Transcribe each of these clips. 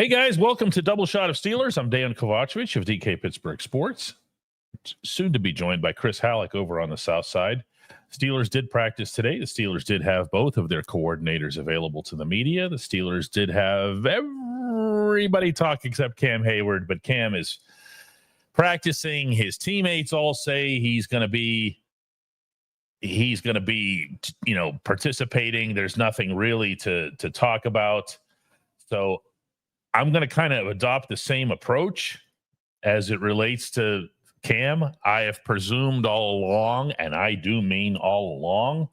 Hey guys, welcome to Double Shot of Steelers. I'm Dejan Kovacevic of DK Pittsburgh Sports. Soon to be joined by Chris Halleck over on the south side. Steelers did practice today. The Steelers did have both of their coordinators available to the media. The Steelers did have everybody talk except Cam Hayward, but Cam is practicing. His teammates all say he's going to be, participating. There's nothing really to talk about. So I'm going to kind of adopt the same approach as it relates to Cam. I have presumed all along, and I do mean all along,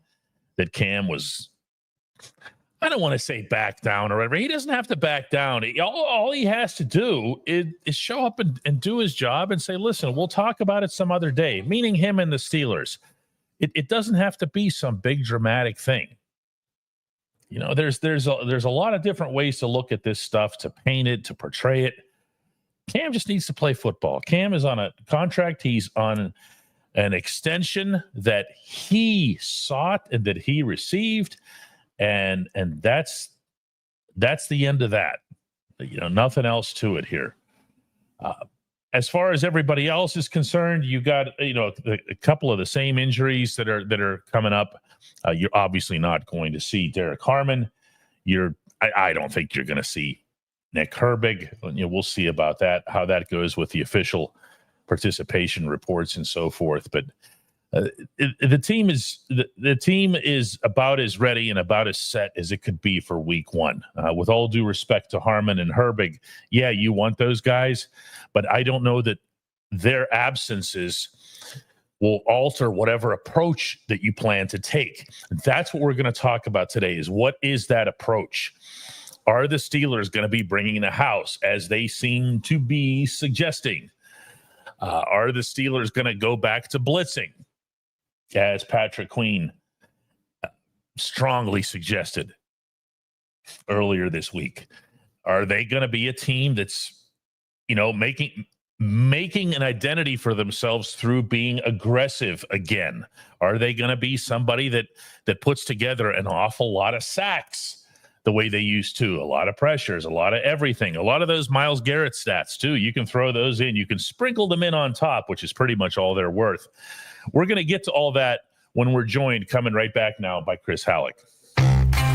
that Cam was, I don't want to say back down or whatever. He doesn't have to back down. All he has to do is show up and do his job and say, listen, we'll talk about it some other day, meaning him and the Steelers. It doesn't have to be some big dramatic thing. You know, there's a lot of different ways to look at this stuff, to paint it, to portray it. Cam just needs to play football. Cam is on a contract. He's on an extension that he sought and that he received, and that's the end of that. You know, nothing else to it here. As far as everybody else is concerned, you got a couple of the same injuries that are coming up. You're obviously not going to see Derek Harmon. I don't think you're going to see Nick Herbig. We'll see about that, how that goes with the official participation reports and so forth. But the team is about as ready and about as set as it could be for week one. With all due respect to Harmon and Herbig, yeah, you want those guys, but I don't know that their absences will alter whatever approach that you plan to take. That's what we're going to talk about today, is what is that approach? Are the Steelers going to be bringing the house, as they seem to be suggesting? Are the Steelers going to go back to blitzing, as Patrick Queen strongly suggested earlier this week? Are they going to be a team that's, making an identity for themselves through being aggressive again? Are they going to be somebody that puts together an awful lot of sacks the way they used to? A lot of pressures, a lot of everything, a lot of those Myles Garrett stats too. You can throw those in. You can sprinkle them in on top, which is pretty much all they're worth. We're going to get to all that when we're joined, coming right back now, by Chris Halleck.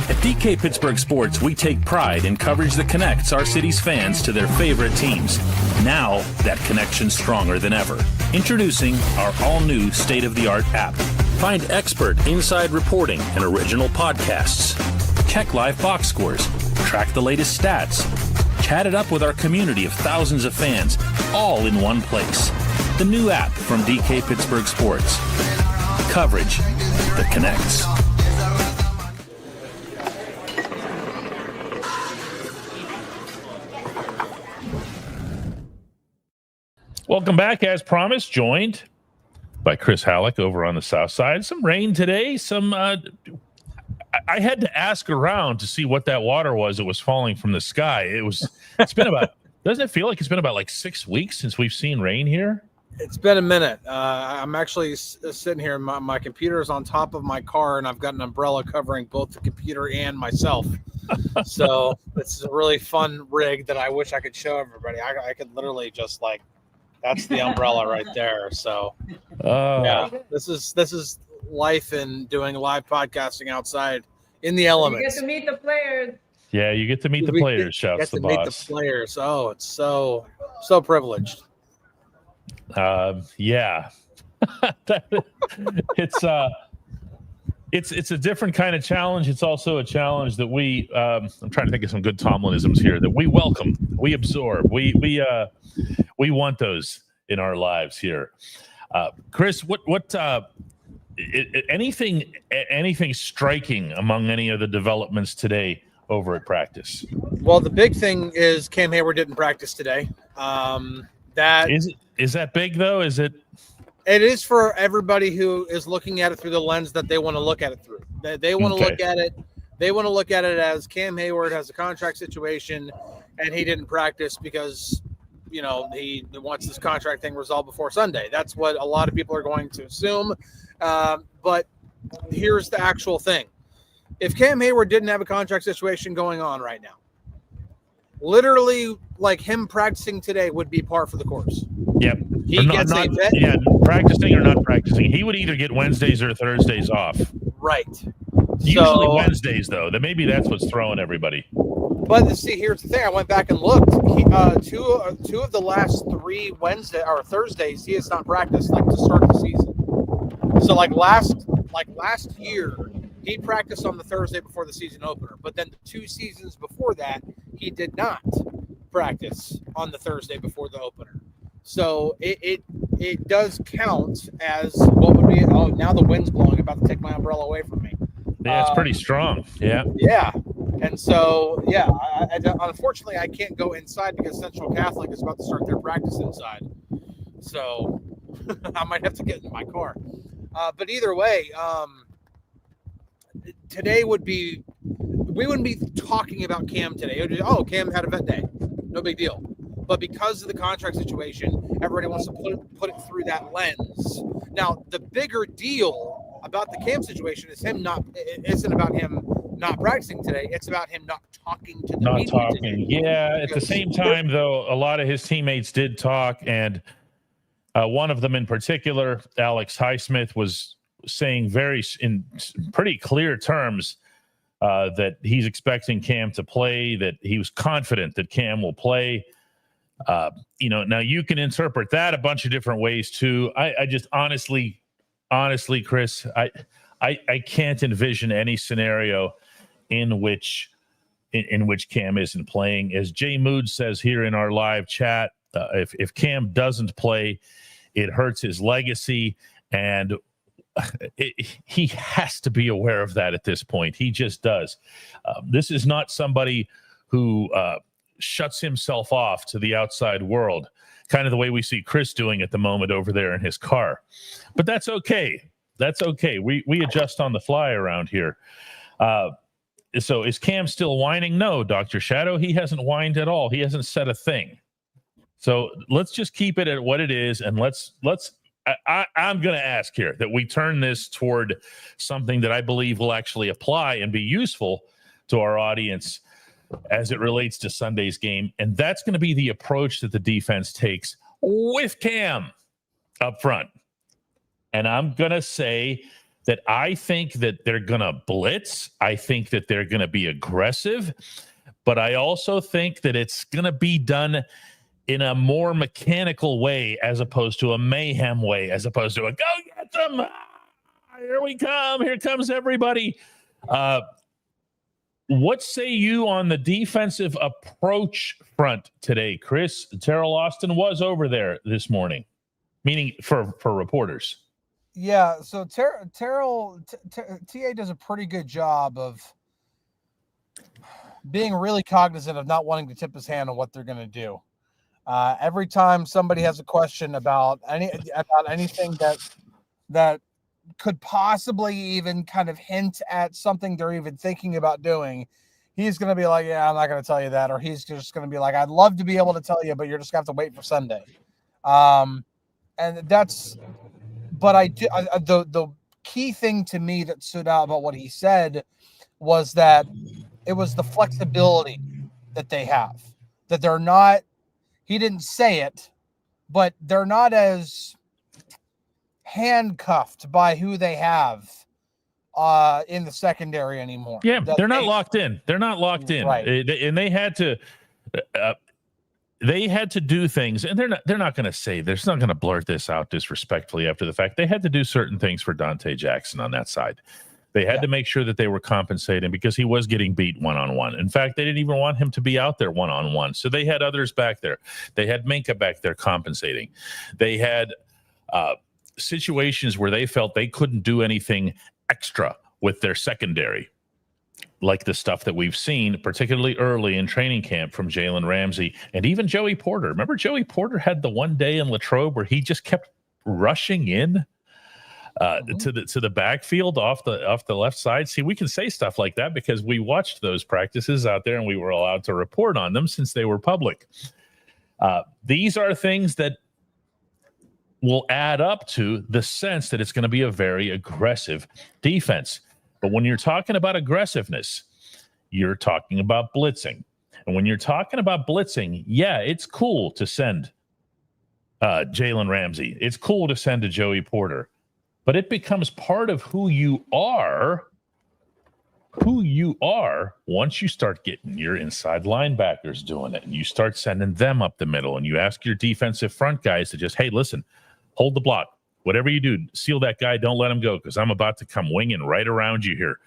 At DK Pittsburgh Sports, we take pride in coverage that connects our city's fans to their favorite teams. Now, that connection's stronger than ever. Introducing our all-new state-of-the-art app. Find expert inside reporting and original podcasts. Check live box scores. Track the latest stats. Chat it up with our community of thousands of fans, all in one place. The new app from DK Pittsburgh Sports. Coverage that connects. Welcome back, as promised, joined by Chris Halleck over on the south side. Some rain today. I had to ask around to see what that water was that was falling from the sky. It's been about, doesn't it feel like it's been about 6 weeks since we've seen rain here? It's been a minute. I'm actually sitting here. My computer is on top of my car, and I've got an umbrella covering both the computer and myself. So it's a really fun rig that I wish I could show everybody. I could literally just that's the umbrella right there. So yeah, this is life and doing live podcasting outside in the elements. You get to meet the players. Yeah, you get to meet the players, shouts the boss. Meet the players. Oh, it's so privileged. Yeah. It's a different kind of challenge. It's also a challenge that we I'm trying to think of some good Tomlinisms here, that we welcome, we absorb, we want those in our lives here. Chris, what anything striking among any of the developments today over at practice? Well, the big thing is Cam Hayward didn't practice today. Is that big though? Is it? It is for everybody who is looking at it through the lens that they want to look at it through. They want to look at it. They want to look at it as Cam Hayward has a contract situation, and he didn't practice because he wants this contract thing resolved before Sunday. That's what a lot of people are going to assume. But here's the actual thing: if Cam Hayward didn't have a contract situation going on right now, literally like him practicing today would be par for the course. Yep. He gets a vet. Yeah, practicing or not practicing. He would either get Wednesdays or Thursdays off. Right. Usually Wednesdays, though. Maybe that's what's throwing everybody. But see, here's the thing. I went back and looked. Two of the last 3 Wednesday or Thursdays, he has not practiced like to start the season. So like last year, he practiced on the Thursday before the season opener. But then the 2 seasons before that, he did not practice on the Thursday before the opener. So it does count as what would be. Oh, now the wind's blowing. About to take my umbrella away from me. Yeah, it's pretty strong. Yeah. Yeah. And so, yeah, unfortunately, I can't go inside because Central Catholic is about to start their practice inside. So I might have to get in my car. But either way, today we wouldn't be talking about Cam today. It would be, oh, Cam had a vet day. No big deal. But because of the contract situation, everybody wants to put it through that lens. Now, the bigger deal about the Cam situation is it isn't about him not practicing today. It's about him not talking to the media today. Yeah. At the same time, though, a lot of his teammates did talk, and one of them in particular, Alex Highsmith, was saying in pretty clear terms that he's expecting Cam to play, that he was confident that Cam will play. Now you can interpret that a bunch of different ways too. I just honestly, Chris, I can't envision any scenario in which Cam isn't playing. As Jay Mood says here in our live chat, if Cam doesn't play, it hurts his legacy, and he has to be aware of that at this point. He just does. This is not somebody who shuts himself off to the outside world, kind of the way we see Chris doing at the moment over there in his car. But that's okay. That's okay. We adjust on the fly around here. So is Cam still whining? No, Dr. Shadow. He hasn't whined at all. He hasn't said a thing. So let's just keep it at what it is, and I'm going to ask here that we turn this toward something that I believe will actually apply and be useful to our audience as it relates to Sunday's game. And that's going to be the approach that the defense takes with Cam up front. And I'm going to say that I think that they're going to blitz. I think that they're going to be aggressive. But I also think that it's going to be done in a more mechanical way, as opposed to a mayhem way, as opposed to a go get them. Here we come. Here comes everybody. What say you on the defensive approach front today, Chris? Terrell Austin was over there this morning, meaning for reporters. Yeah, so Terrell TA does a pretty good job of being really cognizant of not wanting to tip his hand on what they're going to do. Every time somebody has a question about anything that could possibly even kind of hint at something they're even thinking about doing, he's going to be like, yeah, I'm not going to tell you that. Or he's just going to be like, I'd love to be able to tell you, but you're just going to have to wait for Sunday. The key thing to me that stood out about what he said was that it was the flexibility that they have, that they're not, he didn't say it, but they're not as handcuffed by who they have in the secondary anymore. Yeah, they're not locked in. They're not locked in. Right. And they had to do things, and they're not going to say, they're not going to blurt this out disrespectfully after the fact. They had to do certain things for Dante Jackson on that side. They had to make sure that they were compensating because he was getting beat one-on-one. In fact, they didn't even want him to be out there one-on-one. So they had others back there. They had Minka back there compensating. They had situations where they felt they couldn't do anything extra with their secondary, like the stuff that we've seen, particularly early in training camp from Jalen Ramsey and even Joey Porter. Remember, Joey Porter had the one day in Latrobe where he just kept rushing in to the backfield off the left side. See, we can say stuff like that because we watched those practices out there and we were allowed to report on them since they were public. These are things that will add up to the sense that it's going to be a very aggressive defense. But when you're talking about aggressiveness, you're talking about blitzing. And when you're talking about blitzing, yeah, it's cool to send Jalen Ramsey. It's cool to send a Joey Porter, but it becomes part of who you are once you start getting your inside linebackers doing it and you start sending them up the middle and you ask your defensive front guys to just, hey, listen, hold the block. Whatever you do, seal that guy. Don't let him go because I'm about to come winging right around you here.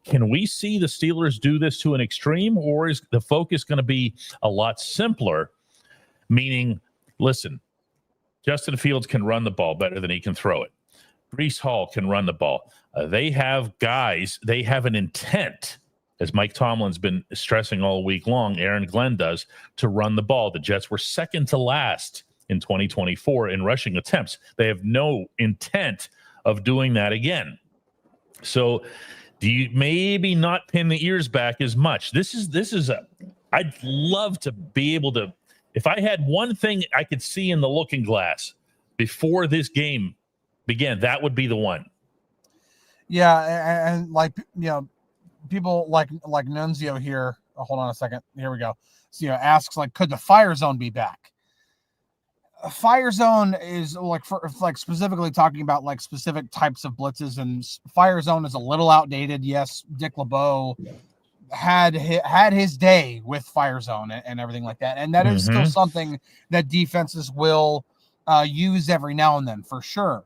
Can we see the Steelers do this to an extreme, or is the focus going to be a lot simpler? Meaning, listen, Justin Fields can run the ball better than he can throw it. Breece Hall can run the ball. They have guys, they have an intent, as Mike Tomlin's been stressing all week long, Aaron Glenn does, to run the ball. The Jets were second to last in 2024 in rushing attempts. They have no intent of doing that again. So do you maybe not pin the ears back as much? I'd love to be able to, if I had one thing I could see in the looking glass before this game began, that would be the one. Yeah, and like, you know, people like Nunzio here. Oh, hold on a second. Here we go. So, asks like, could the fire zone be back? A fire zone is like specifically talking about like specific types of blitzes, and fire zone is a little outdated. Yes, Dick LeBeau had his day with fire zone and everything like that, and that is still something that defenses will use every now and then for sure.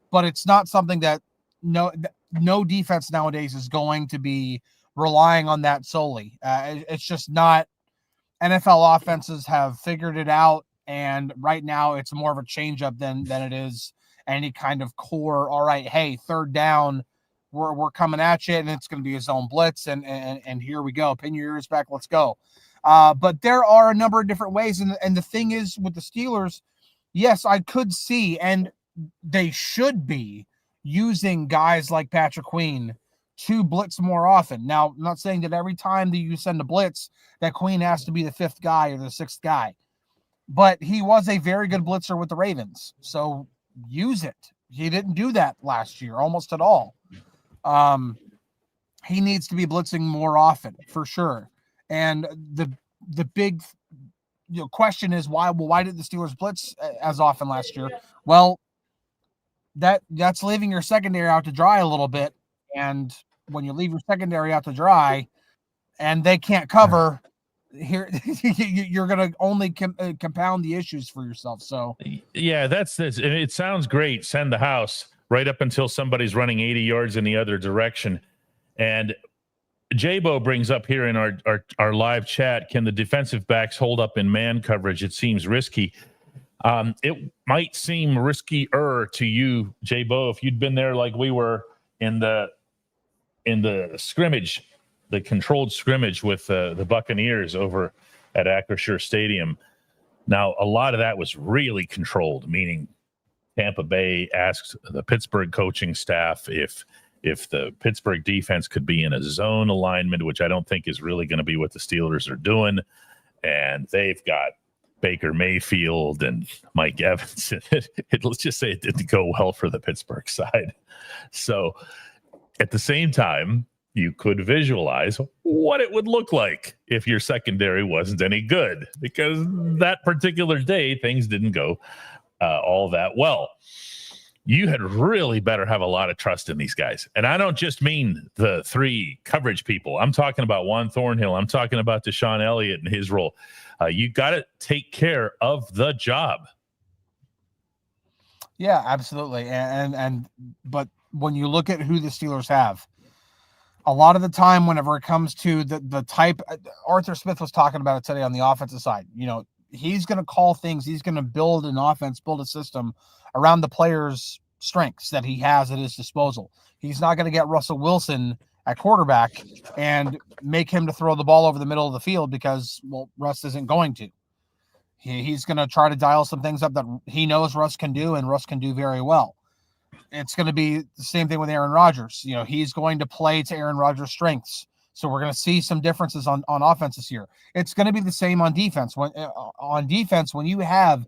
But it's not something that no defense nowadays is going to be relying on that solely. It's just not. NFL offenses have figured it out. And right now it's more of a change up than it is any kind of core. All right, hey, third down, we're coming at you, and it's going to be a zone blitz, and here we go. Pin your ears back, let's go. But there are a number of different ways, and the thing is with the Steelers, yes, I could see, and they should be using guys like Patrick Queen to blitz more often. Now, I'm not saying that every time that you send a blitz that Queen has to be the fifth guy or the sixth guy. But he was a very good blitzer with the Ravens, so use it. He didn't do that last year almost at all. He needs to be blitzing more often for sure. And the big question is why? Well, why did the Steelers blitz as often last year? Well, that's leaving your secondary out to dry a little bit, and when you leave your secondary out to dry, and they can't cover. Here you're going to only compound the issues for yourself. So yeah, that's this. And it sounds great. Send the house right up until somebody's running 80 yards in the other direction. And Jabo brings up here in our live chat, can the defensive backs hold up in man coverage? It seems risky. It might seem riskier to you, Jabo, if you'd been there like we were in the scrimmage, the controlled scrimmage with the Buccaneers over at Acrisure Stadium. Now, a lot of that was really controlled, meaning Tampa Bay asked the Pittsburgh coaching staff if the Pittsburgh defense could be in a zone alignment, which I don't think is really going to be what the Steelers are doing. And they've got Baker Mayfield and Mike Evans. Let's just say it didn't go well for the Pittsburgh side. So at the same time, you could visualize what it would look like if your secondary wasn't any good, because that particular day, things didn't go all that well. You had really better have a lot of trust in these guys. And I don't just mean the three coverage people. I'm talking about Juan Thornhill. I'm talking about Deshaun Elliott and his role. You got to take care of the job. Yeah, absolutely. But when you look at who the Steelers have, a lot of the time, whenever it comes to the type, Arthur Smith was talking about it today on the offensive side. He's going to call things. He's going to build an offense, build a system around the players' strengths that he has at his disposal. He's not going to get Russell Wilson at quarterback and make him to throw the ball over the middle of the field because, well, Russ isn't going to. He's going to try to dial some things up that he knows Russ can do, and Russ can do very well. It's going to be the same thing with Aaron Rodgers. He's going to play to Aaron Rodgers' strengths. So we're going to see some differences on offense this year. It's going to be the same on defense. When you have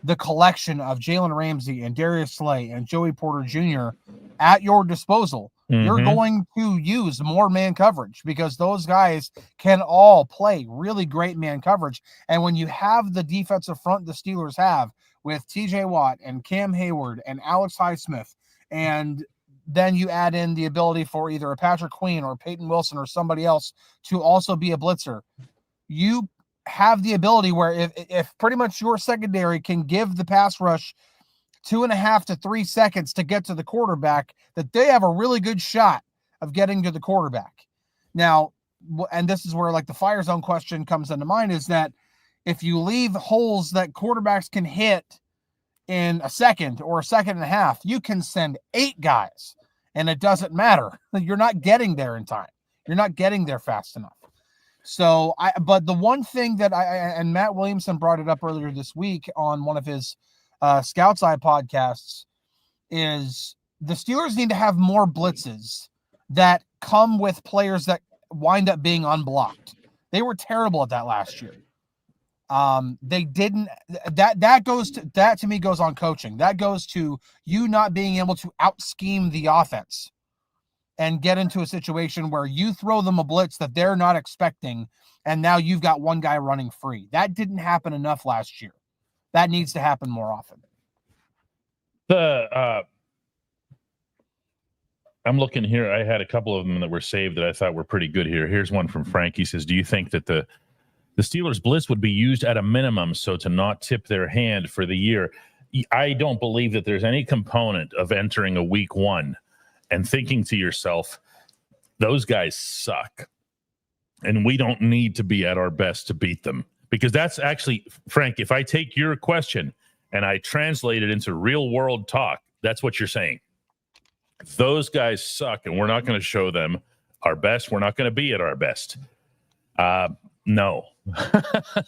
the collection of Jalen Ramsey and Darius Slay and Joey Porter Jr. at your disposal, You're Mhm. going to use more man coverage because those guys can all play really great man coverage. And when you have the defensive front the Steelers have with TJ Watt and Cam Hayward and Alex Highsmith, and then you add in the ability for either a Patrick Queen or Peyton Wilson or somebody else to also be a blitzer, you have the ability where if pretty much your secondary can give the pass rush 2.5 to 3 seconds to get to the quarterback, that they have a really good shot of getting to the quarterback. Now, and this is where like the fire zone question comes into mind, is that if you leave holes that quarterbacks can hit in a second or a second and a half, you can send 8 guys and it doesn't matter. You're not getting there in time. You're not getting there fast enough. So but the one thing that and Matt Williamson brought it up earlier this week on one of his Scouts Eye podcasts, is the Steelers need to have more blitzes that come with players that wind up being unblocked. They were terrible at that last year. They didn't, that to me goes on coaching. That goes to you not being able to out scheme the offense and get into a situation where you throw them a blitz that they're not expecting. And now you've got one guy running free. That didn't happen enough last year. That needs to happen more often. I'm looking here. I had a couple of them that were saved that I thought were pretty good here. Here's one from Frank. He says, do you think that the Steelers blitz would be used at a minimum so to not tip their hand for the year? I don't believe that there's any component of entering a week one and thinking to yourself, those guys suck and we don't need to be at our best to beat them. Because that's actually, Frank, if I take your question and I translate it into real world talk, that's what you're saying. Those guys suck and we're not going to show them our best. We're not going to be at our best. No.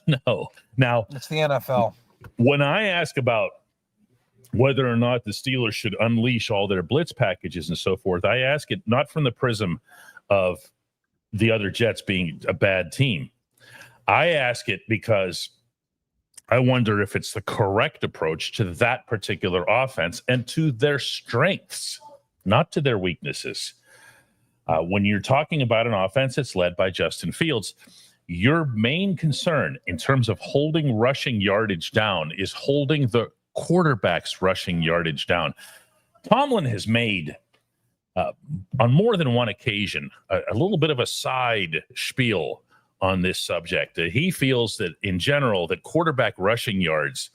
No. Now, it's the NFL. When I ask about whether or not the Steelers should unleash all their blitz packages and so forth, I ask it not from the prism of the other Jets being a bad team. I ask it because I wonder if it's the correct approach to that particular offense and to their strengths, not to their weaknesses. When you're talking about an offense that's led by Justin Fields, your main concern in terms of holding rushing yardage down is holding the quarterback's rushing yardage down. Tomlin has made, on more than one occasion, a little bit of a side spiel on this subject. He feels that in general that quarterback rushing yards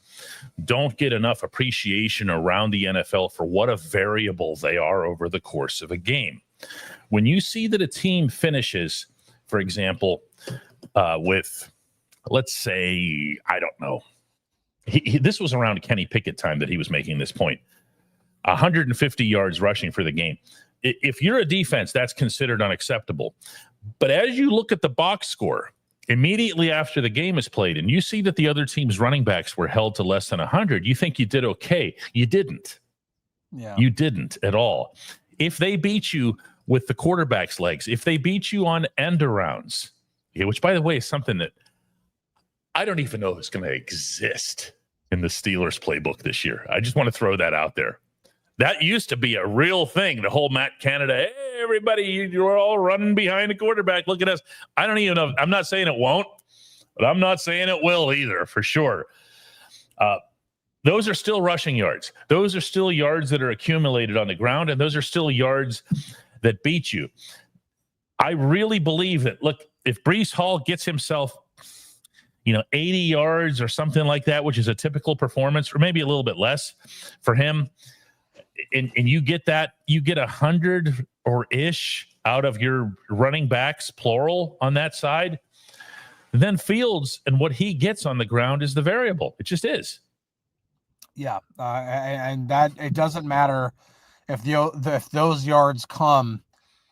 don't get enough appreciation around the NFL for what a variable they are over the course of a game. When you see that a team finishes, for example, with, let's say, I don't know, this was around Kenny Pickett time that he was making this point, 150 yards rushing for the game. If you're a defense, that's considered unacceptable. But as you look at the box score immediately after the game is played and you see that the other team's running backs were held to less than 100, you think you did okay. You didn't. Yeah. You didn't at all. If they beat you with the quarterback's legs, if they beat you on end arounds, which, by the way, is something that I don't even know if it's going to exist in the Steelers playbook this year. I just want to throw that out there. That used to be a real thing. The whole Matt Canada, hey, everybody, you're all running behind the quarterback. Look at us. I don't even know. I'm not saying it won't, but I'm not saying it will either, for sure. Those are still rushing yards. Those are still yards that are accumulated on the ground, and those are still yards that beat you. I really believe that, look, if Breece Hall gets himself 80 yards or something like that, which is a typical performance, or maybe a little bit less for him, and you get that, you get 100 or ish out of your running backs, plural, on that side, then Fields and what he gets on the ground is the variable. It just is. Yeah, and that it doesn't matter if those yards come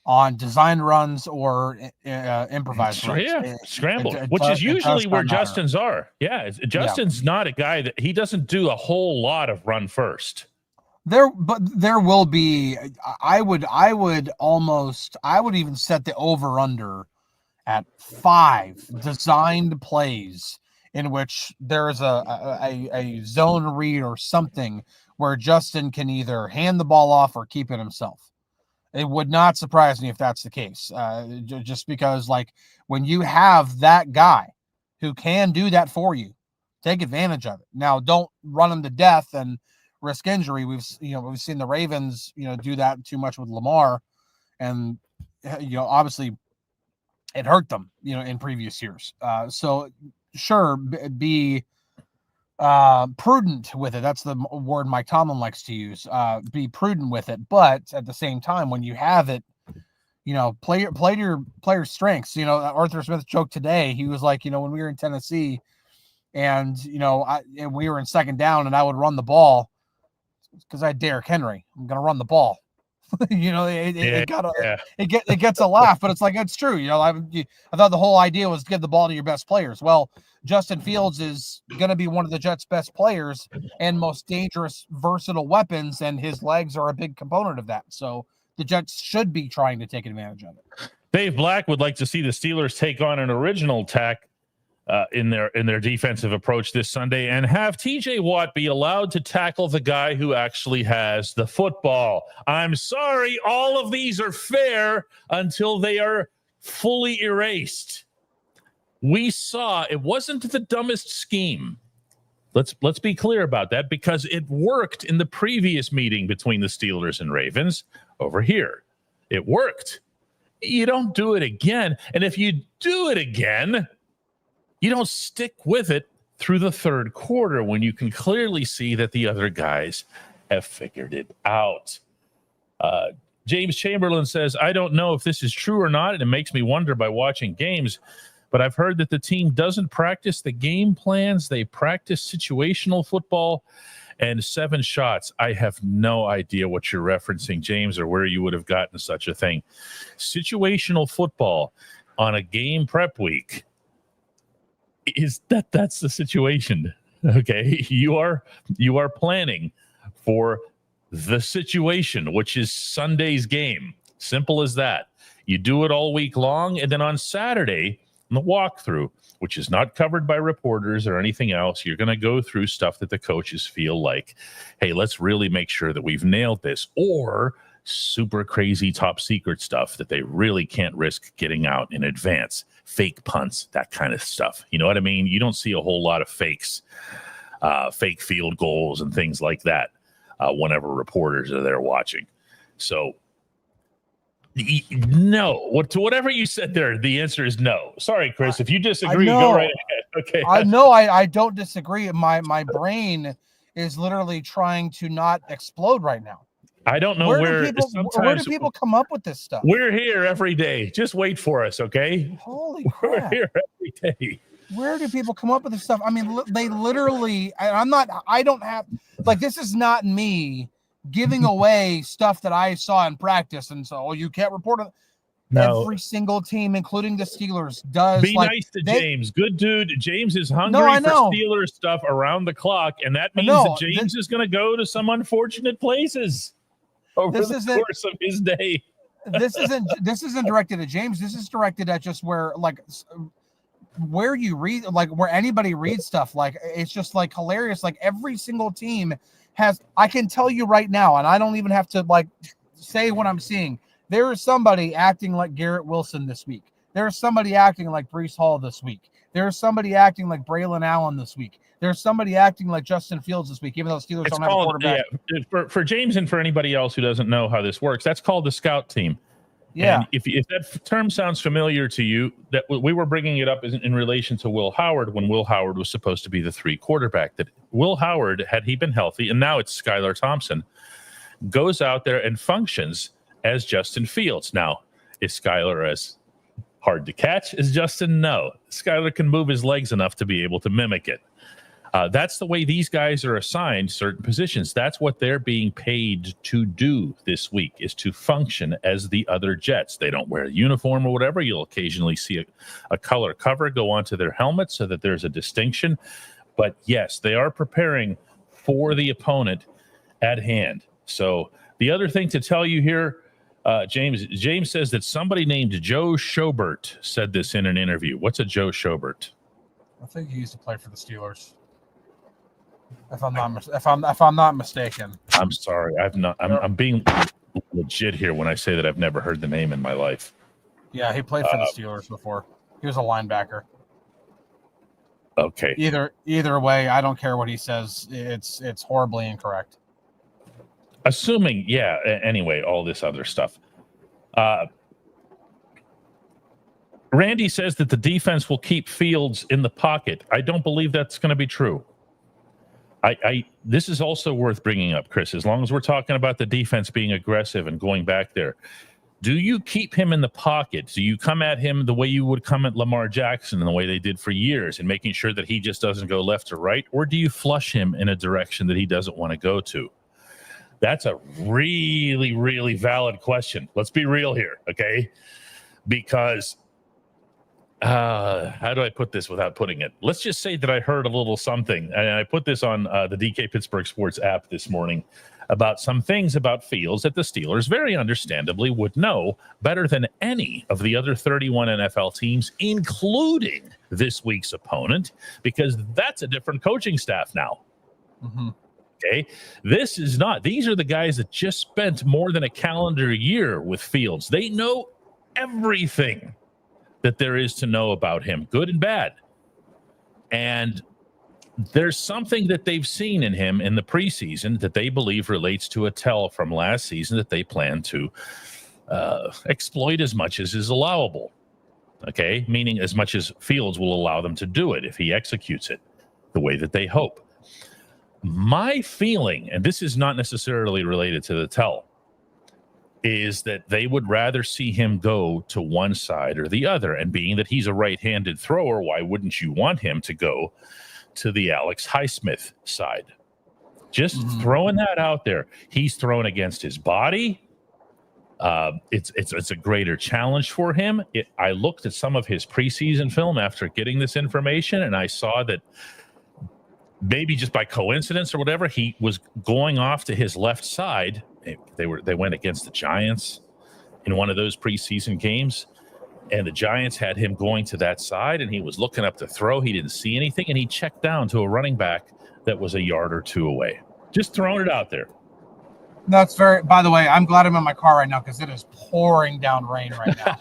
on design runs or improvised runs. Yeah, scrambled, which is usually where Justin's are. Yeah, Justin's not a guy that he doesn't do a whole lot of run first. There will be. I would even set the over under at 5 designed plays in which there is a zone read or something where Justin can either hand the ball off or keep it himself. It would not surprise me if that's the case. Just because, like, when you have that guy who can do that for you, take advantage of it. Now, don't run him to death and risk injury. We've seen the Ravens, do that too much with Lamar, and obviously it hurt them, in previous years. So sure, be prudent with it. That's the word Mike Tomlin likes to use. Be prudent with it, but at the same time, when you have it, play to your player's strengths. Arthur Smith joked today. He was like, when we were in Tennessee, and and we were in second down, and I would run the ball because I had Derrick Henry. I'm gonna run the ball. It gets a laugh, but it's like, it's true. I thought the whole idea was to give the ball to your best players. Well, Justin Fields is going to be one of the Jets' best players and most dangerous, versatile weapons, and his legs are a big component of that. So the Jets should be trying to take advantage of it. Dave Black would like to see the Steelers take on an original tack in their defensive approach this Sunday and have TJ Watt be allowed to tackle the guy who actually has the football. I'm sorry, all of these are fair until they are fully erased. We saw it wasn't the dumbest scheme. Let's be clear about that, because it worked in the previous meeting between the Steelers and Ravens over here. It worked. You don't do it again. And if you do it again, you don't stick with it through the third quarter when you can clearly see that the other guys have figured it out. James Chamberlain says, I don't know if this is true or not, and it makes me wonder by watching games, but I've heard that the team doesn't practice the game plans. They practice situational football and 7 shots. I have no idea what you're referencing, James, or where you would have gotten such a thing. Situational football on a game prep week. That's the situation. Okay. You are planning for the situation, which is Sunday's game. Simple as that. You do it all week long. And then on Saturday, in the walkthrough, which is not covered by reporters or anything else, you're going to go through stuff that the coaches feel like, hey, let's really make sure that we've nailed this, or super crazy top secret stuff that they really can't risk getting out in advance. Fake punts, that kind of stuff. You know what I mean? You don't see a whole lot of fakes, fake field goals and things like that whenever reporters are there watching. So no, to whatever you said there, the answer is no. Sorry, Chris. If you disagree, go right ahead. Okay. I don't disagree. My brain is literally trying to not explode right now. I don't know where do people come up with this stuff? We're here every day. Just wait for us, okay? Holy crap. We're here every day. Where do people come up with this stuff? I mean, they literally, this is not me giving away stuff that I saw in practice. And so, you can't report it. No. Every single team, including the Steelers, does. Be nice to James. Good dude. James is hungry for Steelers stuff around the clock. And that means that James is going to go to some unfortunate places over the course of his day. This isn't directed at James. This is directed at just where you read, where anybody reads stuff. It's just hilarious. Every single team has, I can tell you right now, and I don't even have to say what I'm seeing. There is somebody acting like Garrett Wilson this week. There's somebody acting like Breece Hall this week. There's somebody acting like Braylon Allen this week. There's somebody acting like Justin Fields this week, even though Steelers don't have a quarterback. Yeah, for James and for anybody else who doesn't know how this works, that's called the scout team. Yeah. And if that term sounds familiar to you, that we were bringing it up in relation to Will Howard when Will Howard was supposed to be the 3 quarterback. That Will Howard, had he been healthy, and now it's Skylar Thompson, goes out there and functions as Justin Fields. Now, is Skylar as hard to catch as Justin? No. Skylar can move his legs enough to be able to mimic it. That's the way these guys are assigned certain positions. That's what they're being paid to do this week, is to function as the other Jets. They don't wear a uniform or whatever. You'll occasionally see a color cover go onto their helmet so that there's a distinction. But yes, they are preparing for the opponent at hand. So the other thing to tell you here, James says that somebody named Joe Schobert said this in an interview. What's a Joe Schobert? I think he used to play for the Steelers. If I'm not mistaken. I'm sorry. I'm being legit here when I say that I've never heard the name in my life. Yeah, he played for the Steelers before. He was a linebacker. Okay. Either way, I don't care what he says. It's horribly incorrect. Assuming, yeah. Anyway, all this other stuff. Randy says that the defense will keep Fields in the pocket. I don't believe that's going to be true. This is also worth bringing up, Chris, as long as we're talking about the defense being aggressive and going back there. Do you keep him in the pocket? Do you come at him the way you would come at Lamar Jackson and the way they did for years and making sure that he just doesn't go left or right? Or do you flush him in a direction that he doesn't want to go to? That's a really, really valid question. Let's be real here, okay? Because how do I put this without putting it? Let's just say that I heard a little something, and I put this on the DK Pittsburgh Sports app this morning about some things about Fields that the Steelers very understandably would know better than any of the other 31 NFL teams, including this week's opponent, because that's a different coaching staff now. Mm-hmm. Okay. These are the guys that just spent more than a calendar year with Fields. They know everything that there is to know about him, good and bad. And there's something that they've seen in him in the preseason that they believe relates to a tell from last season that they plan to exploit as much as is allowable. Okay. Meaning as much as Fields will allow them to do it if he executes it the way that they hope. My feeling, and this is not necessarily related to the tell, is that they would rather see him go to one side or the other. And being that he's a right-handed thrower, why wouldn't you want him to go to the Alex Highsmith side? Just throwing that out there. He's thrown against his body. It's a greater challenge for him. I looked at some of his preseason film after getting this information, and I saw that maybe just by coincidence or whatever, he was going off to his left side. They went against the Giants in one of those preseason games, and the Giants had him going to that side, and he was looking up to throw. He didn't see anything, and he checked down to a running back that was a yard or two away. Just throwing it out there. That's by the way, I'm glad I'm in my car right now because it is pouring down rain right now.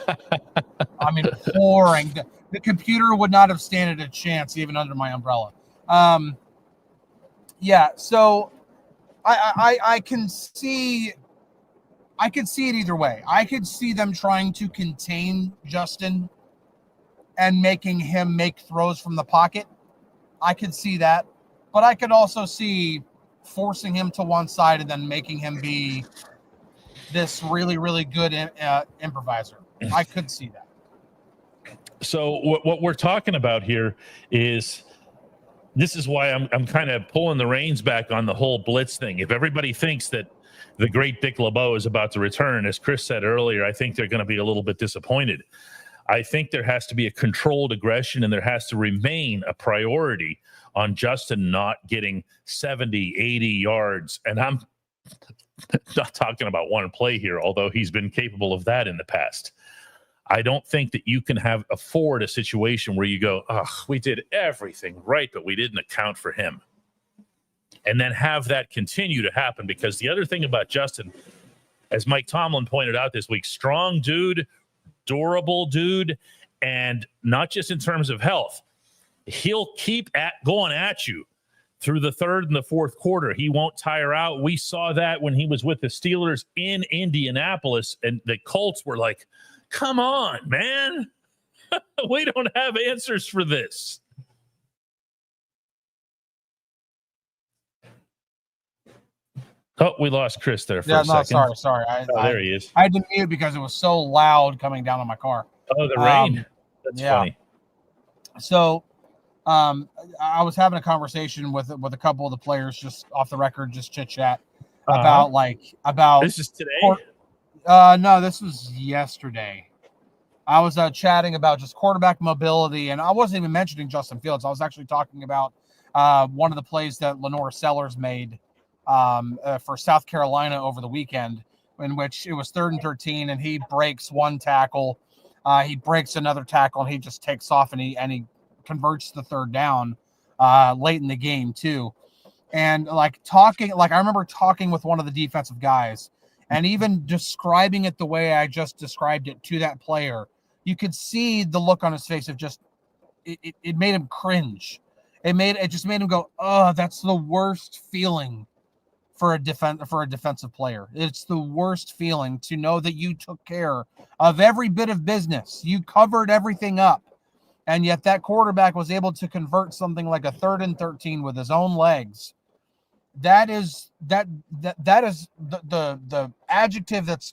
I mean, pouring. The computer would not have stood a chance even under my umbrella. Yeah, so I can see it either way. I could see them trying to contain Justin and making him make throws from the pocket. I could see that, but I could also see forcing him to one side and then making him be this really, really good improviser. I could see that. So what we're talking about here is, this is why I'm kind of pulling the reins back on the whole blitz thing. If everybody thinks that the great Dick LeBeau is about to return, as Chris said earlier, I think they're going to be a little bit disappointed. I think there has to be a controlled aggression, and there has to remain a priority on Justin not getting 70, 80 yards. And I'm not talking about one play here, although he's been capable of that in the past. I don't think that you can afford a situation where you go, we did everything right, but we didn't account for him. And then have that continue to happen, because the other thing about Justin, as Mike Tomlin pointed out this week, strong dude, durable dude, and not just in terms of health. He'll keep going at you through the third and the fourth quarter. He won't tire out. We saw that when he was with the Steelers in Indianapolis, and the Colts were like, come on, man. We don't have answers for this. Oh, we lost Chris there for a second. Sorry. There he is. I had to mute because it was so loud coming down on my car. Oh, the rain. That's funny. So I was having a conversation with a couple of the players, just off the record, just chit chat about this is today. No, this was yesterday. I was chatting about just quarterback mobility, and I wasn't even mentioning Justin Fields. I was actually talking about one of the plays that Lenore Sellers made for South Carolina over the weekend, in which it was 3rd and 13, and he breaks one tackle, he breaks another tackle, and he just takes off and he converts the 3rd down late in the game too. And I remember talking with one of the defensive guys, And even describing it the way I just described it to that player, you could see the look on his face of just, it made him cringe. It just made him go, oh, that's the worst feeling for a defensive player. It's the worst feeling to know that you took care of every bit of business. You covered everything up. And yet that quarterback was able to convert something like a 3rd and 13 with his own legs. That is the adjective that's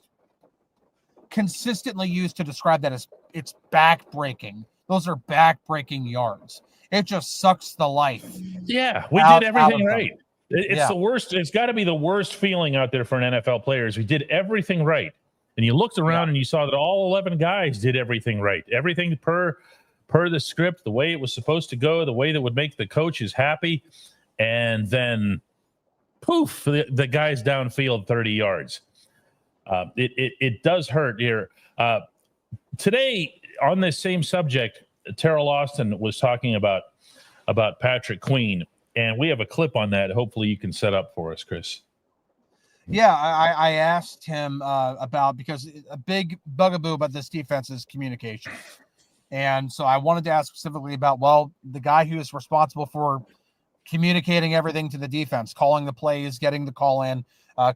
consistently used to describe that as it's back-breaking. Those are back-breaking yards. It just sucks the life. Yeah, we did everything right. It's the worst. It's got to be the worst feeling out there for an NFL player is we did everything right. And you looked around and you saw that all 11 guys did everything right. Everything per the script, the way it was supposed to go, the way that would make the coaches happy. And then, poof, the guy's downfield 30 yards. It does hurt here. Today, on this same subject, Terrell Austin was talking about Patrick Queen. And we have a clip on that. Hopefully you can set up for us, Chris. Yeah, I asked him about, because a big bugaboo about this defense is communication. And so I wanted to ask specifically about, well, the guy who is responsible for communicating everything to the defense, calling the plays, getting the call in,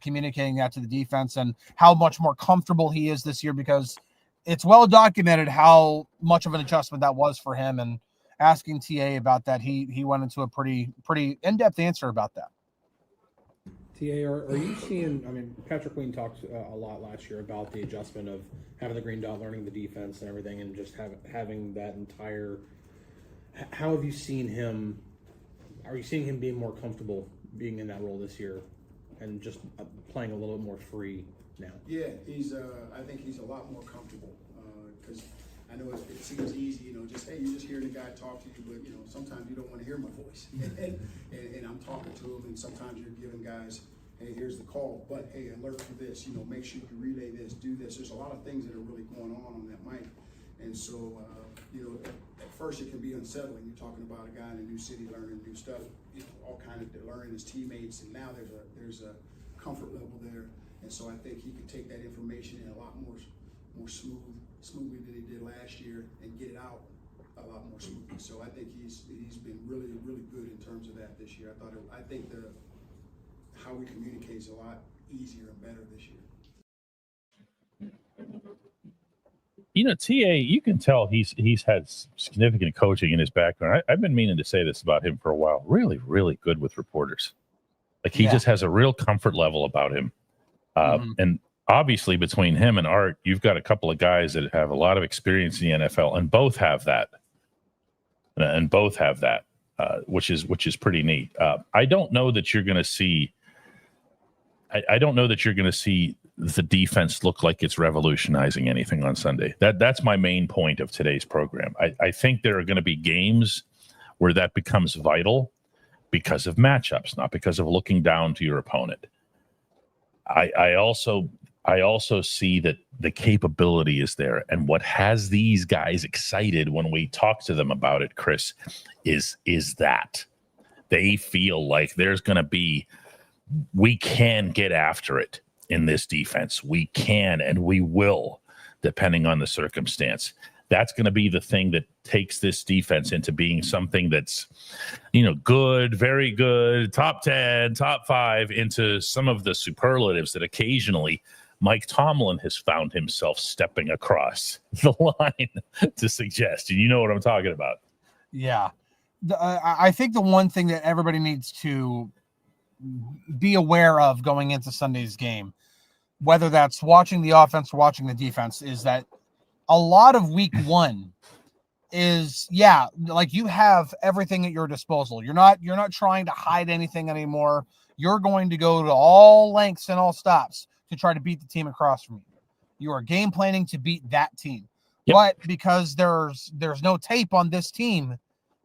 communicating that to the defense, and how much more comfortable he is this year, because it's well documented how much of an adjustment that was for him. And asking TA about that, he went into a pretty in-depth answer about that. TA, are you seeing, I mean, Patrick Queen talked a lot last year about the adjustment of having the green dot, learning the defense and everything, and just having that entire, how have you seen him, are you seeing him being more comfortable being in that role this year and just playing a little more free now? Yeah, I think he's a lot more comfortable because I know it seems easy, just, hey, you're just hearing the guy talk to you, but, sometimes you don't want to hear my voice. and I'm talking to him, and sometimes you're giving guys, hey, here's the call, but, hey, alert for this, make sure you relay this, do this. There's a lot of things that are really going on that mic. And so, at first it can be unsettling. You're talking about a guy in a new city learning new stuff, all kind of learning his teammates, and now there's a comfort level there. And so I think he can take that information in a lot more smoothly than he did last year and get it out a lot more smoothly. So I think he's been really, really good in terms of that this year. I think how we communicate is a lot easier and better this year. TA, you can tell he's had significant coaching in his background. I've been meaning to say this about him for a while. Really, really good with reporters. Like he just has a real comfort level about him. And obviously between him and Art, you've got a couple of guys that have a lot of experience in the NFL, and both have that. Which is pretty neat. I don't know that you're going to see. I don't know that you're going to see the defense look like it's revolutionizing anything on Sunday. That's my main point of today's program. I think there are going to be games where that becomes vital because of matchups, not because of looking down to your opponent. I also see that the capability is there, and what has these guys excited when we talk to them about it, Chris, is that they feel like there's going to be, we can get after it in this defense. We can, and we will, depending on the circumstance. That's going to be the thing that takes this defense into being something that's, good, very good, top 10, top 5, into some of the superlatives that occasionally Mike Tomlin has found himself stepping across the line to suggest. And you know what I'm talking about. Yeah. I think the one thing that everybody needs to be aware of going into Sunday's game, whether that's watching the offense or watching the defense, is that a lot of week one is, like you have everything at your disposal. You're not trying to hide anything anymore. You're going to go to all lengths and all stops to try to beat the team across from you. You are game planning to beat that team. Yep. But because there's no tape on this team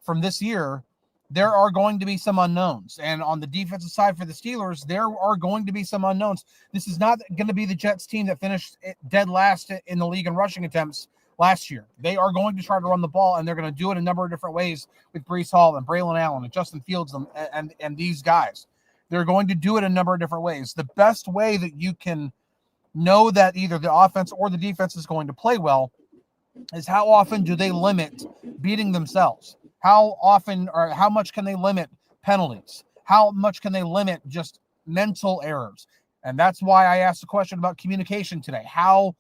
from this year, there are going to be some unknowns. And on the defensive side for the Steelers, there are going to be some unknowns. This is not going to be the Jets team that finished dead last in the league in rushing attempts last year. They are going to try to run the ball, and they're going to do it a number of different ways with Breece Hall and Braylon Allen and Justin Fields and these guys. They're going to do it a number of different ways. The best way that you can know that either the offense or the defense is going to play well is how often do they limit beating themselves? How often or how much can they limit penalties? How much can they limit just mental errors? And that's why I asked the question about communication today. How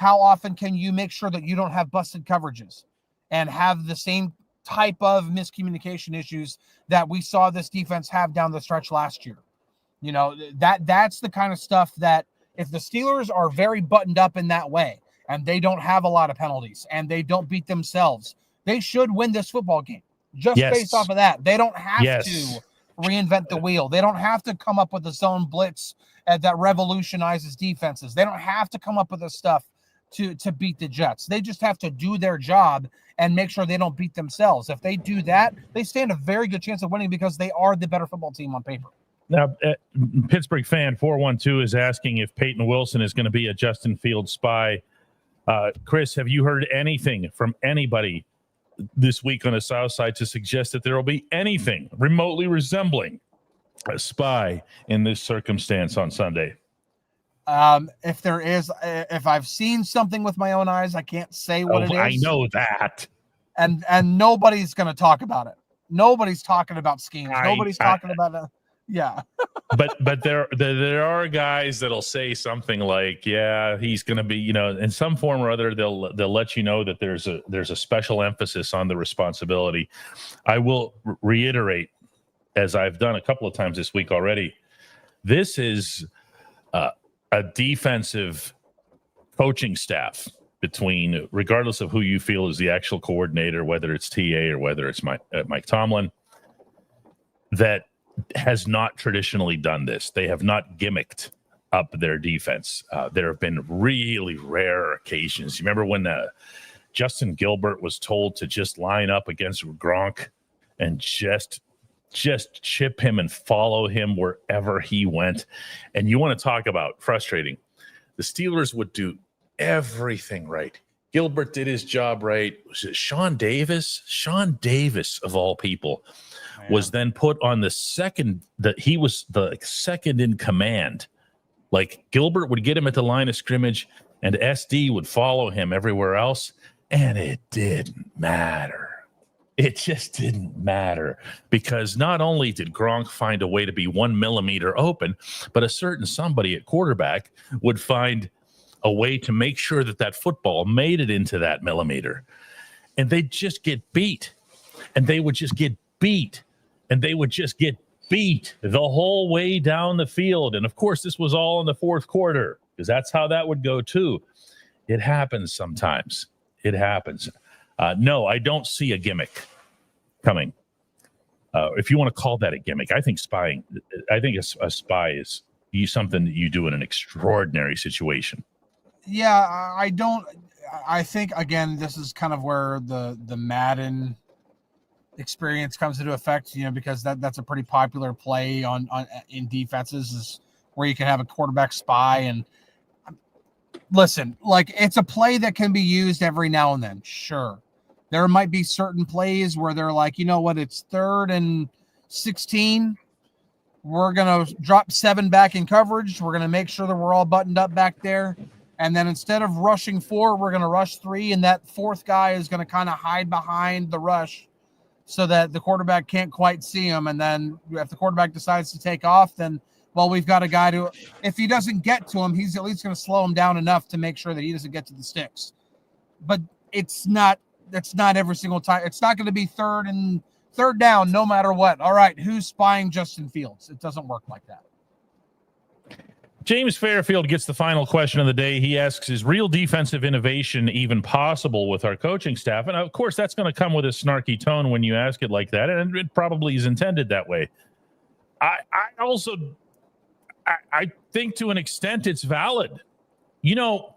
often can you make sure that you don't have busted coverages and have the same type of miscommunication issues that we saw this defense have down the stretch last year? You know, that's the kind of stuff that if the Steelers are very buttoned up in that way and they don't have a lot of penalties and they don't beat themselves, they should win this football game just based off of that. They don't have to reinvent the wheel. They don't have to come up with a zone blitz that revolutionizes defenses. They don't have to come up with this stuff to beat the Jets. They just have to do their job and make sure they don't beat themselves. If they do that, they stand a very good chance of winning because they are the better football team on paper. Now, Pittsburgh fan 412 is asking if Peyton Wilson is going to be a Justin Fields spy. Chris, have you heard anything from anybody this week on the South Side to suggest that there will be anything remotely resembling a spy in this circumstance on Sunday? If there is, if I've seen something with my own eyes, I can't say what it is. I know that. And nobody's going to talk about it. Nobody's talking about schemes. Nobody's talking about it. Yeah. but there are guys that'll say something like, yeah, he's going to be, you know, in some form or other, they'll let you know that there's a special emphasis on the responsibility. I will reiterate, as I've done a couple of times this week already, this is a defensive coaching staff between, regardless of who you feel is the actual coordinator, whether it's TA or whether it's Mike Tomlin, that has not traditionally done this. They have not gimmicked up their defense. There have been really rare occasions. You remember when Justin Gilbert was told to just line up against Gronk and just chip him and follow him wherever he went? And you want to talk about frustrating. The Steelers would do everything right. Gilbert did his job right. Was it Sean Davis? Sean Davis, of all people, was then put on the second, that he was the second in command. Like, Gilbert would get him at the line of scrimmage and SD would follow him everywhere else. And it didn't matter. It just didn't matter, because not only did Gronk find a way to be 1 millimeter open, but a certain somebody at quarterback would find a way to make sure that football made it into that millimeter. And they'd just get beat. And they would just get beat. And they would just get beat the whole way down the field. And of course, this was all in the fourth quarter, because that's how that would go too. It happens sometimes. It happens. No, I don't see a gimmick coming. If you want to call that a gimmick, I think spying. I think a spy is something that you do in an extraordinary situation. Yeah, I don't. I think, again, this is kind of where the Madden experience comes into effect, you know, because that's a pretty popular play on in defenses, is where you can have a quarterback spy. And listen, like, it's a play that can be used every now and then. Sure. There might be certain plays where they're like, you know what, it's 3rd and 16. We're going to drop 7 back in coverage. We're going to make sure that we're all buttoned up back there. And then instead of rushing 4, we're going to rush 3. And that 4th guy is going to kind of hide behind the rush so that the quarterback can't quite see him. And then if the quarterback decides to take off, then, well, we've got a guy to, if he doesn't get to him, he's at least going to slow him down enough to make sure that he doesn't get to the sticks. But that's not every single time. It's not going to be third down, no matter what. All right, who's spying Justin Fields? It doesn't work like that. James Fairfield gets the final question of the day. He asks, is real defensive innovation even possible with our coaching staff? And of course, that's going to come with a snarky tone when you ask it like that. And it probably is intended that way. I think to an extent it's valid. You know,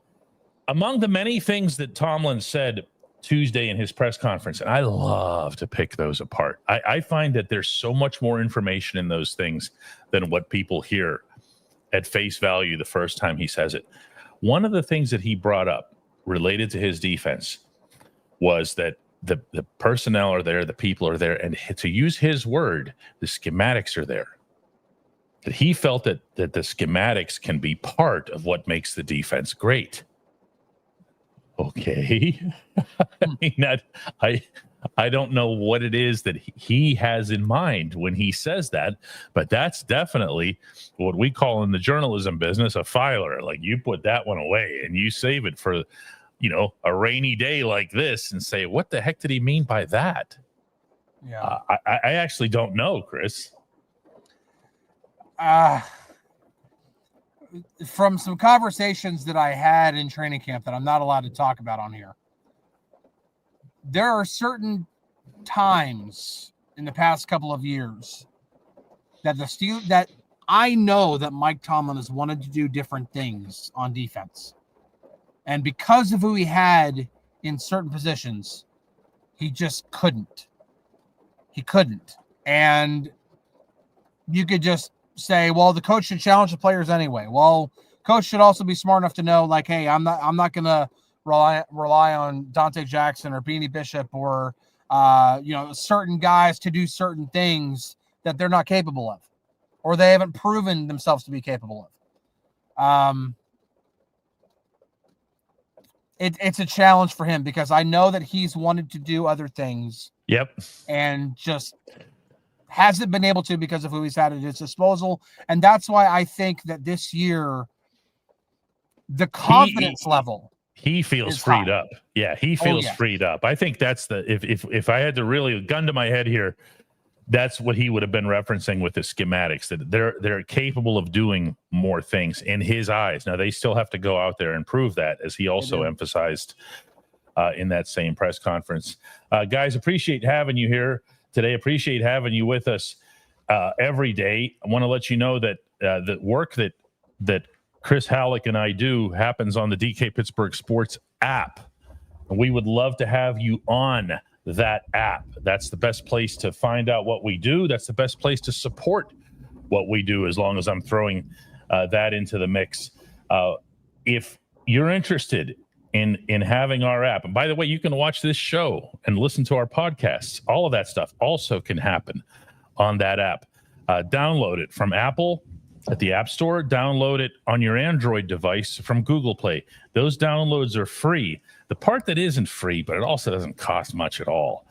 among the many things that Tomlin said Tuesday in his press conference, and I love to pick those apart. I find that there's so much more information in those things than what people hear at face value the first time he says it. One of the things that he brought up related to his defense was that the personnel are there, the people are there, and to use his word, the schematics are there. that he felt that the schematics can be part of what makes the defense great. Okay. I mean, I don't know what it is that he has in mind when he says that, but that's definitely what we call in the journalism business a filer. Like, you put that one away and you save it for, a rainy day like this and say, what the heck did he mean by that? Yeah. I actually don't know, Chris. From some conversations that I had in training camp that I'm not allowed to talk about on here, there are certain times in the past couple of years that that I know that Mike Tomlin has wanted to do different things on defense. And because of who he had in certain positions, he just couldn't. He couldn't. And you could just say, well, the coach should challenge the players anyway. Well, coach should also be smart enough to know, like, hey, I'm not going to rely on Dante Jackson or Beanie Bishop or certain guys to do certain things that they're not capable of, or they haven't proven themselves to be capable of. It's a challenge for him because I know that he's wanted to do other things. Yep. And just hasn't been able to because of who he's had at his disposal. And that's why I think that this year, the confidence level. He feels freed high. up. Yeah, he feels freed up. I think that's if I had to really gun to my head here, that's what he would have been referencing with the schematics, that they're capable of doing more things in his eyes. Now, they still have to go out there and prove that, as he also emphasized in that same press conference. Guys, appreciate having you here today. Appreciate having you with us every day. I want to let you know that the work that Chris Halleck and I do happens on the DK Pittsburgh Sports app. And we would love to have you on that app. That's the best place to find out what we do. That's the best place to support what we do, as long as I'm throwing that into the mix. If you're interested in having our app, and by the way, you can watch this show and listen to our podcasts. All of that stuff also can happen on that app. Download it from Apple at the App Store. Download it on your Android device from Google Play. Those downloads are free. The part that isn't free, but it also doesn't cost much at all,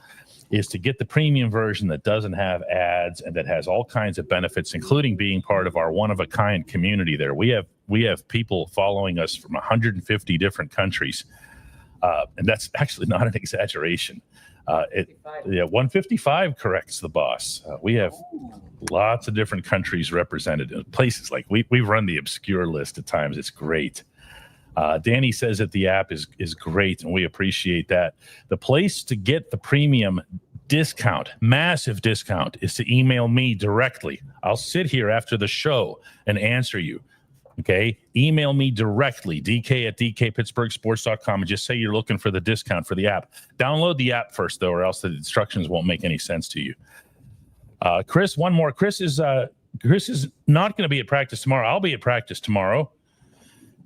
is to get the premium version that doesn't have ads and that has all kinds of benefits, including being part of our one-of-a-kind community there. We have people following us from 150 different countries, and that's actually not an exaggeration. 155 corrects the boss. We have lots of different countries represented in places like we run the obscure list at times. It's great. Danny says that the app is great, and we appreciate that. The place to get the premium discount, massive discount, is to email me directly. I'll sit here after the show and answer you. Okay, email me directly, dk@dkpittsburghsports.com, and just say you're looking for the discount for the app. Download the app first, though, or else the instructions won't make any sense to you. Chris, one more. Chris is not going to be at practice tomorrow. I'll be at practice tomorrow,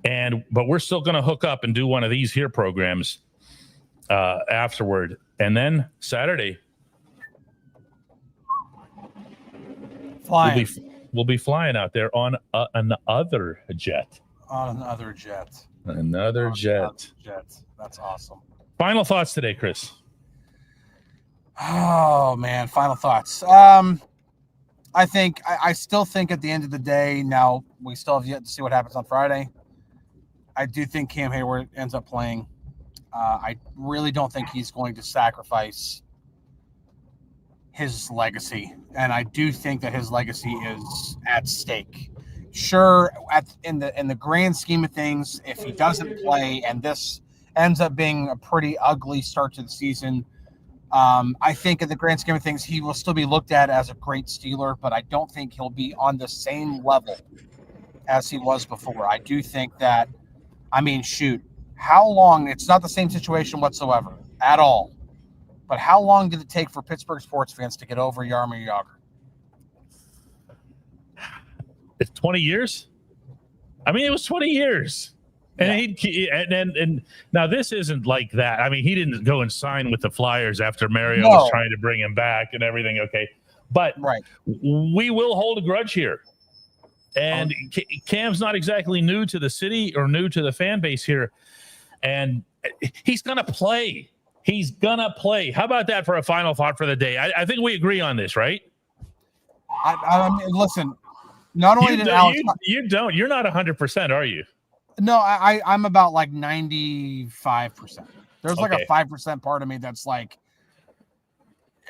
but we're still going to hook up and do one of these here programs afterward, and then Saturday flying. We'll be flying out there on another jet. On another jet. Another jet. That's awesome. Final thoughts today, Chris. Oh, man. Final thoughts. I still think at the end of the day, now we still have yet to see what happens on Friday. I do think Cam Hayward ends up playing. I really don't think he's going to sacrifice his legacy, and I do think that his legacy is at stake. Sure, in the grand scheme of things, if he doesn't play and this ends up being a pretty ugly start to the season, I think in the grand scheme of things, he will still be looked at as a great Steeler, but I don't think he'll be on the same level as he was before. I do think that, how long? It's not the same situation whatsoever at all. But how long did it take for Pittsburgh sports fans to get over Jaromir Jagr? It's 20 years. It was 20 years. And and now this isn't like that. He didn't go and sign with the Flyers after Mario was trying to bring him back and everything. Okay. But we will hold a grudge here. And Cam's not exactly new to the city or new to the fan base here. And he's going to play. He's going to play. How about that for a final thought for the day? I think we agree on this, right? I mean, listen, not only did Alex... You're not 100%, are you? No, I'm about like 95%. There's like a 5% part of me that's like,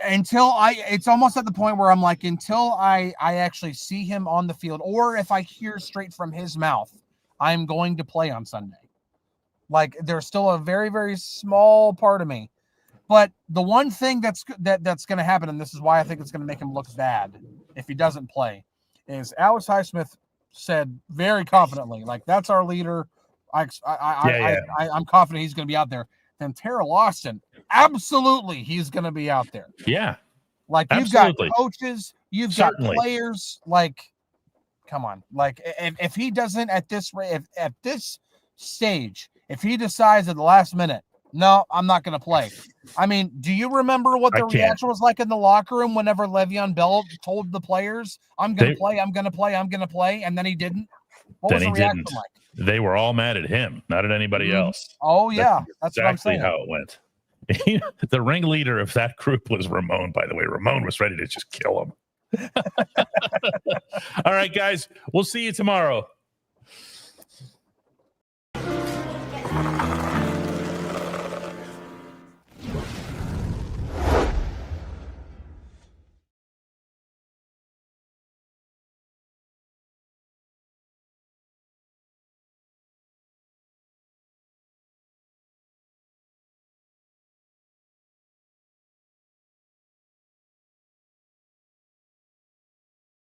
it's almost at the point where I'm like, until I actually see him on the field, or if I hear straight from his mouth, I'm going to play on Sunday. Like, there's still a very, very small part of me. But the one thing that's going to happen, and this is why I think it's going to make him look bad if he doesn't play, is Alex Highsmith said very confidently, like, that's our leader. I'm confident he's going to be out there. Then Tara Lawson, absolutely, he's going to be out there. Yeah. Like, you've got coaches, you've got players. Like, come on. Like, if he doesn't at this stage, if he decides at the last minute, no, I'm not going to play. I mean, do you remember what the reaction was like in the locker room whenever Le'Veon Bell told the players, I'm going to play, I'm going to play, I'm going to play, and then he didn't? What was the reaction like? They were all mad at him, not at anybody else. Oh, yeah. That's exactly what I'm saying. How it went. The ringleader of that group was Ramon, by the way. Ramon was ready to just kill him. All right, guys. We'll see you tomorrow.